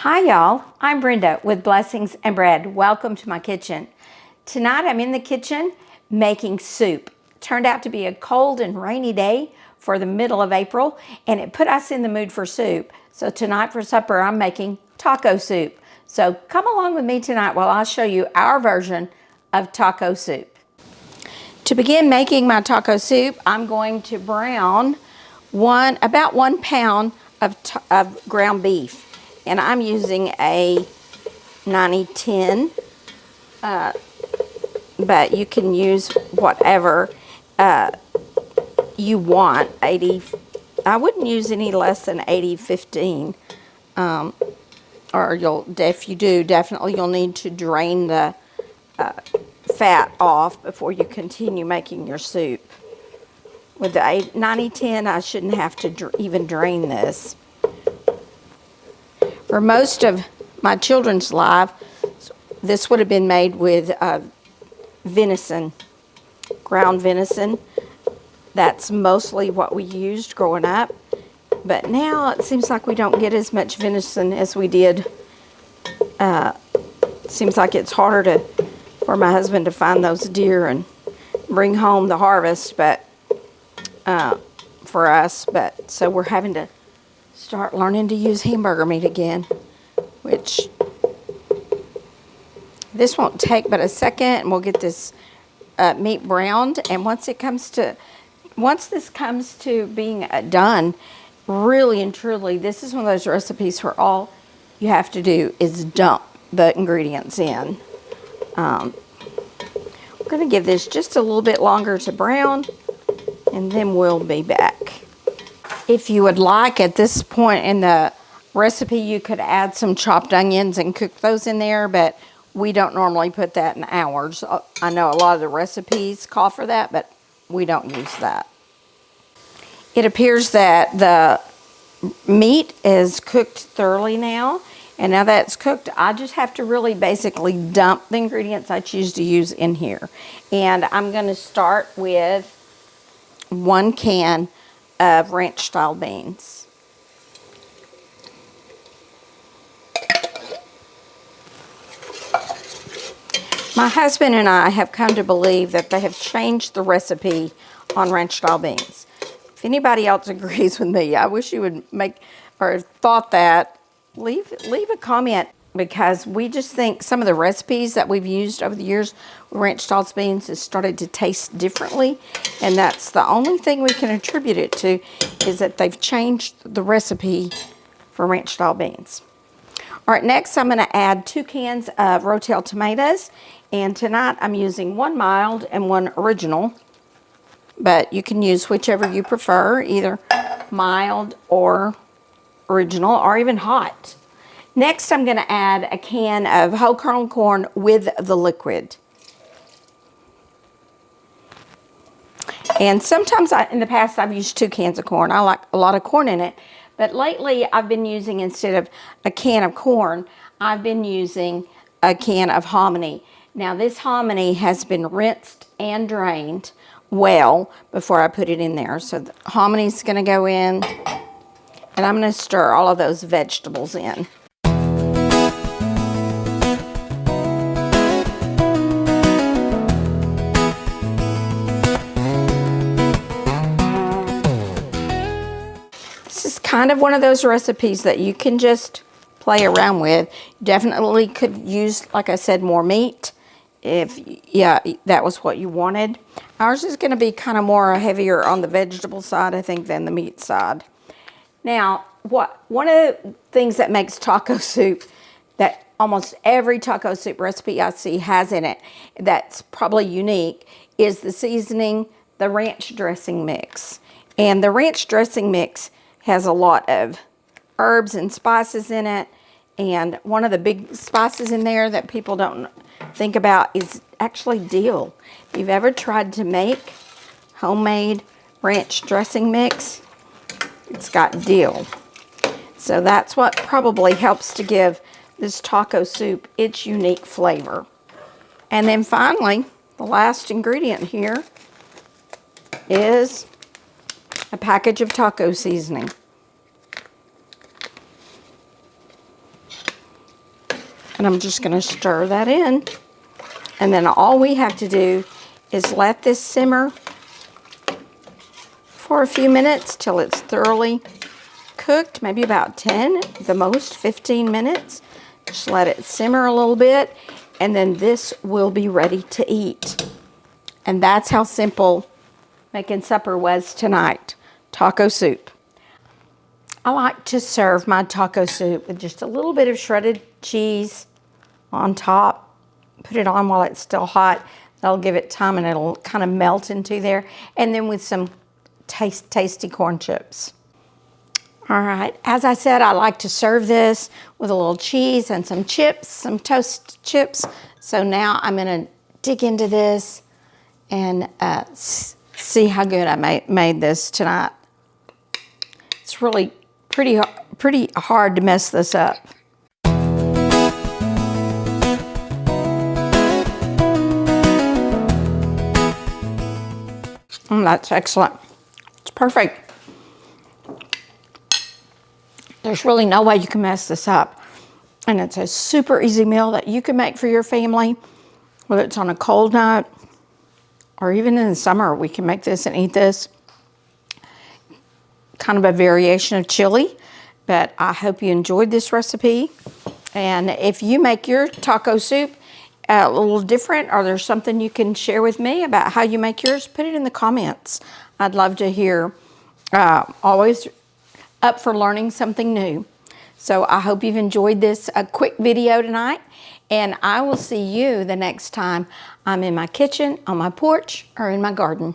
Hi y'all, I'm Brenda with Blessings and Bread. Welcome to my kitchen. Tonight I'm in the kitchen making soup. Turned out to be a cold and rainy day for the middle of April, and it put us in the mood for soup. So tonight for supper I'm making taco soup. So come along with me tonight while I'll show you our version of taco soup. To begin making my taco soup, I'm going to brown about 1 pound of ground beef. And I'm using a 90-10, but you can use whatever you want. 80, I wouldn't use any less than 80-15. Or if you do, definitely you'll need to drain the fat off before you continue making your soup. With the 90-10, I shouldn't have to even drain this. For most of my children's life, this would have been made with venison, ground venison. That's mostly what we used growing up. But now it seems like we don't get as much venison as we did. It seems like it's harder for my husband to find those deer and bring home the harvest, but for us. But so we're having to start learning to use hamburger meat again, which this won't take but a second, and we'll get this meat browned. And once this comes to being done, really and truly, this is one of those recipes where all you have to do is dump the ingredients in. We're going to give this just a little bit longer to brown, and then we'll be back. If you would like, at this point in the recipe, you could add some chopped onions and cook those in there, but we don't normally put that in ours. I know a lot of the recipes call for that, but we don't use that. It appears that the meat is cooked thoroughly now, and now that it's cooked, I just have to really basically dump the ingredients I choose to use in here. And I'm going to start with 1 can of ranch style beans. My husband and I have come to believe that they have changed the recipe on ranch style beans. If anybody else agrees with me, I wish you would make or thought that, leave a comment, because we just think some of the recipes that we've used over the years with ranch style beans has started to taste differently, and that's the only thing we can attribute it to, is that they've changed the recipe for ranch style beans. All right, next I'm going to add 2 cans of Rotel tomatoes, and tonight I'm using 1 mild and 1 original, but you can use whichever you prefer, either mild or original or even hot. Next, I'm going to add a can of whole kernel corn with the liquid. And sometimes in the past I've used 2 cans of corn. I like a lot of corn in it. But lately I've been using, instead of a can of corn, I've been using a can of hominy. Now this hominy has been rinsed and drained well before I put it in there. So the hominy is going to go in, and I'm going to stir all of those vegetables in. This is kind of one of those recipes that you can just play around with. Definitely could use, like I said, more meat if that was what you wanted. Ours is going to be kind of more heavier on the vegetable side, I think, than the meat side. Now, one of the things that makes taco soup that almost every taco soup recipe I see has in it, that's probably unique, is the seasoning, the ranch dressing mix. And the ranch dressing mix has a lot of herbs and spices in it. And one of the big spices in there that people don't think about is actually dill. If you've ever tried to make homemade ranch dressing mix, it's got dill. So that's what probably helps to give this taco soup its unique flavor. And then finally, the last ingredient here is a package of taco seasoning. And I'm just going to stir that in. And then all we have to do is let this simmer for a few minutes till it's thoroughly cooked, maybe about 10, the most 15 minutes. Just let it simmer a little bit, and then this will be ready to eat. And that's how simple making supper was tonight. Taco soup. I like to serve my taco soup with just a little bit of shredded cheese on top. Put it on while it's still hot. That'll give it time and it'll kind of melt into there. And then with some tasty corn chips. All right, as I said, I like to serve this with a little cheese and some chips, some toast chips. So now I'm gonna dig into this and see how good I made this tonight. It's really pretty hard to mess this up. That's excellent. It's perfect. There's really no way you can mess this up. And it's a super easy meal that you can make for your family, whether it's on a cold night or even in the summer. We can make this and eat this. Kind of a variation of chili, but I hope you enjoyed this recipe. And if you make your taco soup a little different, or there's something you can share with me about how you make yours, put it in the comments. I'd love to hear. Always up for learning something new. So I hope you've enjoyed this quick video tonight, and I will see you the next time I'm in my kitchen, on my porch, or in my garden.